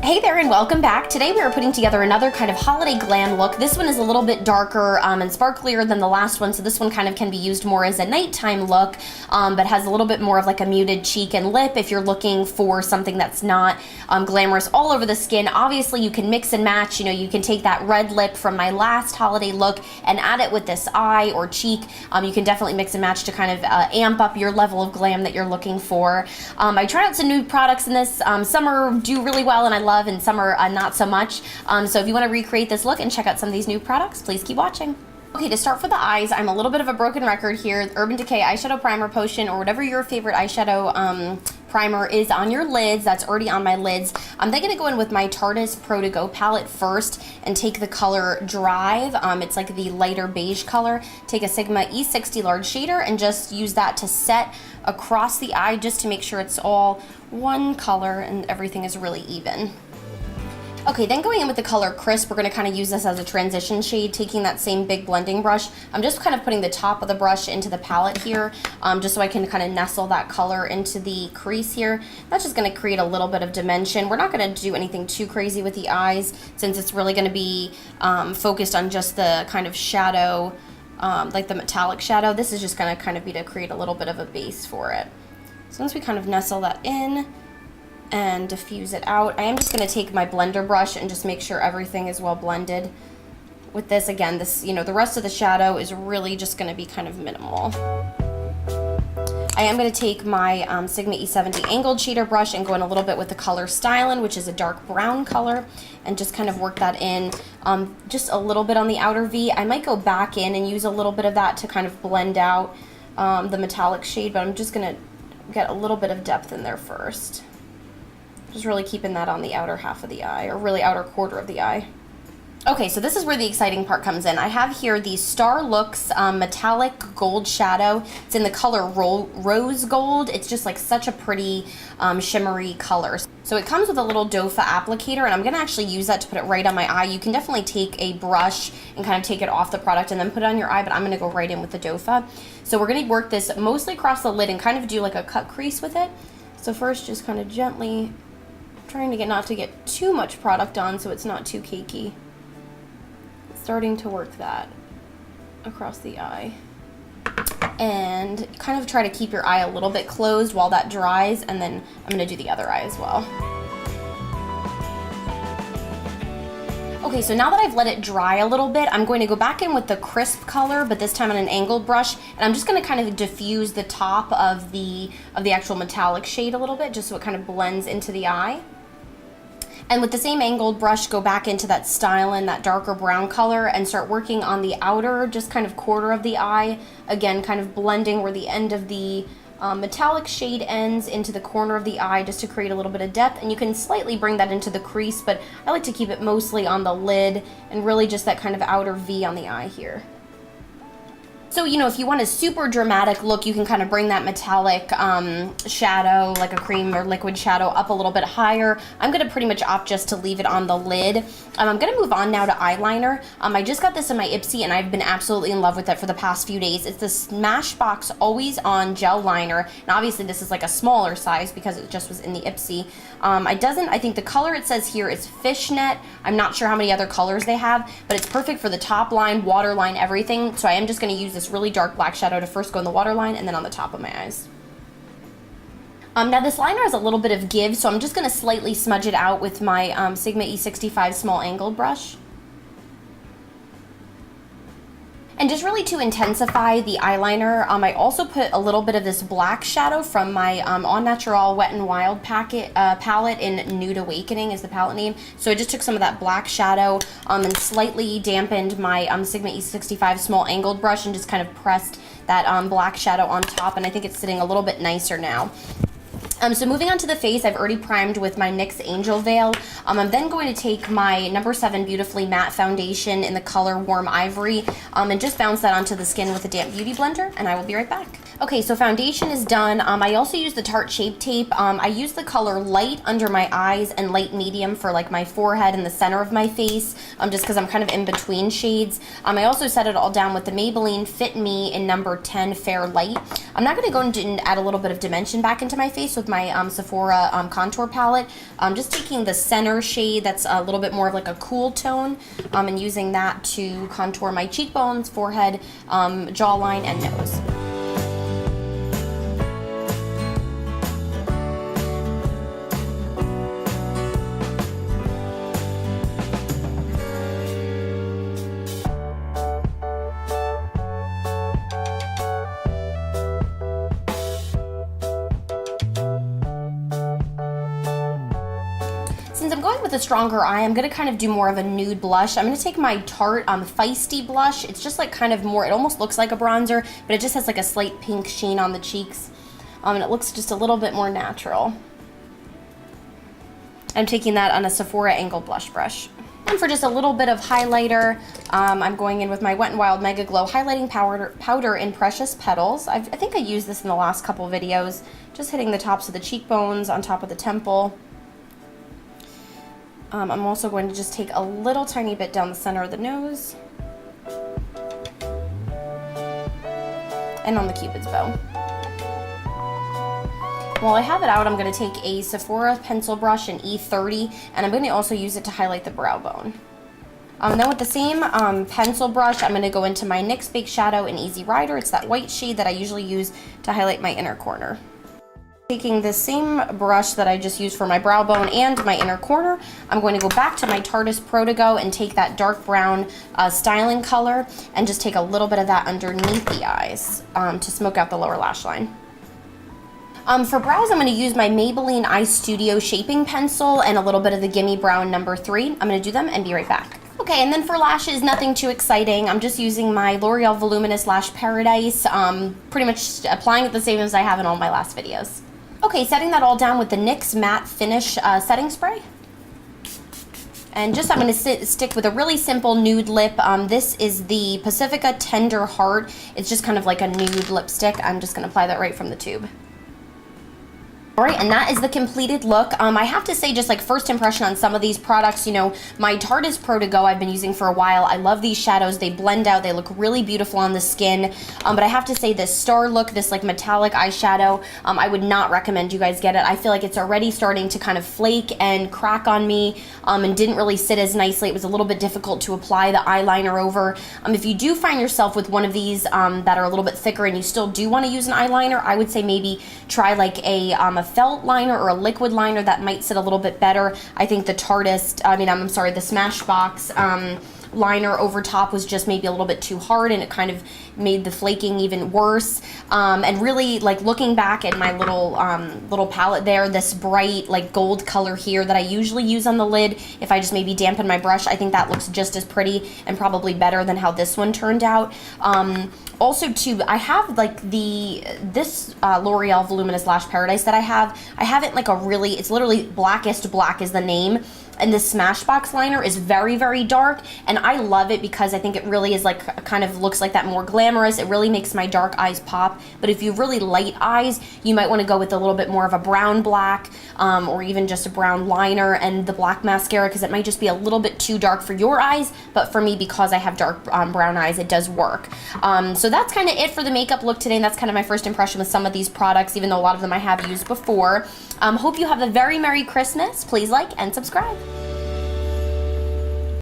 Hey there and welcome back. Today we are putting together another kind of holiday glam look. This one is a little bit darker and sparklier than the last one, so this one kind of can be used more as a nighttime look, but has a little bit more of like a muted cheek and lip if you're looking for something that's not glamorous all over the skin. Obviously you can mix and match, you know, you can take that red lip from my last holiday look and add it with this eye or cheek. You can definitely mix and match to kind of amp up your level of glam that you're looking for. I tried out some new products in this. Some do really well and I love, and some are not so much. So if you want to recreate this look and check out some of these new products, please keep watching. Okay, to start for the eyes, I'm a little bit of a broken record here. Urban Decay Eyeshadow Primer Potion, or whatever your favorite eyeshadow primer is on your lids. That's already on my lids. I'm then going to go in with my Tarte Pro To Go palette first and take the color Drive. It's like the lighter beige color. Take a Sigma E60 large shader and just use that to set across the eye just to make sure it's all one color and everything is really even. Okay, then going in with the color Crisp, we're going to kind of use this as a transition shade, taking that same big blending brush. I'm just kind of putting the top of the brush into the palette here, just so I can kind of nestle that color into the crease here. That's just going to create a little bit of dimension. We're not going to do anything too crazy with the eyes, since it's really going to be focused on just the kind of shadow, like the metallic shadow. This is just going to kind of be to create a little bit of a base for it. So once we kind of nestle that in and diffuse it out, I am just going to take my blender brush and just make sure everything is well blended. With this, again, this, you know, the rest of the shadow is really just going to be kind of minimal. I am going to take my Sigma E70 angled shader brush and go in a little bit with the color Stylin', which is a dark brown color, and just kind of work that in just a little bit on the outer V. I might go back in and use a little bit of that to kind of blend out the metallic shade, but I'm just going to get a little bit of depth in there first. Just really keeping that on the outer half of the eye, or really outer quarter of the eye. Okay, so this is where the exciting part comes in. I have here the Star Looks metallic gold shadow. It's in the color rose gold. It's just like such a pretty shimmery color. So it comes with a little doe foot applicator, and I'm gonna actually use that to put it right on my eye. You can definitely take a brush and kind of take it off the product and then put it on your eye, but I'm gonna go right in with the doe foot. So we're gonna work this mostly across the lid and kind of do like a cut crease with it. So first, just kind of gently trying to not to get too much product on so it's not too cakey. Starting to work that across the eye. And kind of try to keep your eye a little bit closed while that dries, and then I'm going to do the other eye as well. Okay, so now that I've let it dry a little bit, I'm going to go back in with the Crisp color, but this time on an angled brush, and I'm just going to kind of diffuse the top of the actual metallic shade a little bit, just so it kind of blends into the eye. And with the same angled brush, go back into that Stylin', that darker brown color, and start working on the outer, just kind of quarter of the eye. Again, kind of blending where the end of the metallic shade ends into the corner of the eye, just to create a little bit of depth. And you can slightly bring that into the crease, but I like to keep it mostly on the lid and really just that kind of outer V on the eye here. So, you know, if you want a super dramatic look, you can kind of bring that metallic shadow, like a cream or liquid shadow, up a little bit higher. I'm going to pretty much opt just to leave it on the lid. I'm going to move on now to eyeliner. I just got this in my Ipsy, and I've been absolutely in love with it for the past few days. It's the Smashbox Always On Gel Liner, and obviously this is like a smaller size because it just was in the Ipsy. I think the color it says here is Fishnet. I'm not sure how many other colors they have, but it's perfect for the top line, waterline, everything. So I am just going to use this really dark black shadow to first go in the waterline and then on the top of my eyes. Now this liner has a little bit of give, so I'm just going to slightly smudge it out with my Sigma E65 small angled brush. And just really to intensify the eyeliner, I also put a little bit of this black shadow from my Au Naturel Wet n Wild palette in Nude Awakening is the palette name. So I just took some of that black shadow and slightly dampened my Sigma E65 small angled brush and just kind of pressed that black shadow on top, and I think it's sitting a little bit nicer now. So moving on to the face, I've already primed with my NYX Angel Veil. I'm then going to take my No. 7 Beautifully Matte Foundation in the color Warm Ivory and just bounce that onto the skin with a damp beauty blender, and I will be right back. Okay, so foundation is done. I also use the Tarte Shape Tape. I use the color light under my eyes and light medium for like my forehead and the center of my face, just because I'm kind of in between shades. I also set it all down with the Maybelline Fit Me in number 10 Fair Light. I'm not going to go and add a little bit of dimension back into my face with my Sephora contour palette. I'm just taking the center shade that's a little bit more of like a cool tone, and using that to contour my cheekbones, forehead, jawline, and nose. Since I'm going with a stronger eye, I'm going to kind of do more of a nude blush. I'm going to take my Tarte Feisty blush. It's just like kind of more, it almost looks like a bronzer, but it just has like a slight pink sheen on the cheeks. And it looks just a little bit more natural. I'm taking that on a Sephora angled blush brush. And for just a little bit of highlighter, I'm going in with my Wet n Wild Megaglow Highlighting Powder in Precious Petals. I think I used this in the last couple videos. Just hitting the tops of the cheekbones, on top of the temple. I'm also going to just take a little tiny bit down the center of the nose. And on the Cupid's bow. While I have it out, I'm going to take a Sephora pencil brush in E30, and I'm going to also use it to highlight the brow bone. Then with the same pencil brush, I'm going to go into my NYX Baked Shadow in Easy Rider. It's that white shade that I usually use to highlight my inner corner. Taking the same brush that I just used for my brow bone and my inner corner, I'm going to go back to my Tarte Protego and take that dark brown styling color and just take a little bit of that underneath the eyes to smoke out the lower lash line. For brows, I'm going to use my Maybelline Eye Studio Shaping Pencil and a little bit of the Gimme Brown number 3. I'm going to do them and be right back. Okay, and then for lashes, nothing too exciting. I'm just using my L'Oreal Voluminous Lash Paradise, pretty much applying it the same as I have in all my last videos. Okay, setting that all down with the NYX Matte Finish setting spray. And just I'm going to stick with a really simple nude lip. This is the Pacifica Tender Heart. It's just kind of like a nude lipstick. I'm just going to apply that right from the tube. Alright, and that is the completed look. I have to say, just like first impression on some of these products, you know, my Tarte Protego I've been using for a while. I love these shadows. They blend out. They look really beautiful on the skin. But I have to say, this star look, this like metallic eyeshadow, I would not recommend you guys get it. I feel like it's already starting to kind of flake and crack on me, and didn't really sit as nicely. It was a little bit difficult to apply the eyeliner over. If you do find yourself with one of these that are a little bit thicker and you still do want to use an eyeliner, I would say maybe try like a felt liner or a liquid liner that might sit a little bit better. I think the the Smashbox liner over top was just maybe a little bit too hard, and it kind of made the flaking even worse. And really, like looking back at my little palette there, this bright like gold color here that I usually use on the lid, if I just maybe dampen my brush, I think that looks just as pretty and probably better than how this one turned out. Also too, I have like this L'Oreal Voluminous Lash Paradise that I have it like a really, it's literally blackest black is the name. And this Smashbox liner is very, very dark, and I love it because I think it really is like, kind of looks like that more glamorous. It really makes my dark eyes pop. But if you have really light eyes, you might want to go with a little bit more of a brown black, or even just a brown liner and the black mascara, because it might just be a little bit too dark for your eyes. But for me, because I have dark brown eyes, it does work. So that's kind of it for the makeup look today, and that's kind of my first impression with some of these products, even though a lot of them I have used before. Hope you have a very Merry Christmas. Please like and subscribe.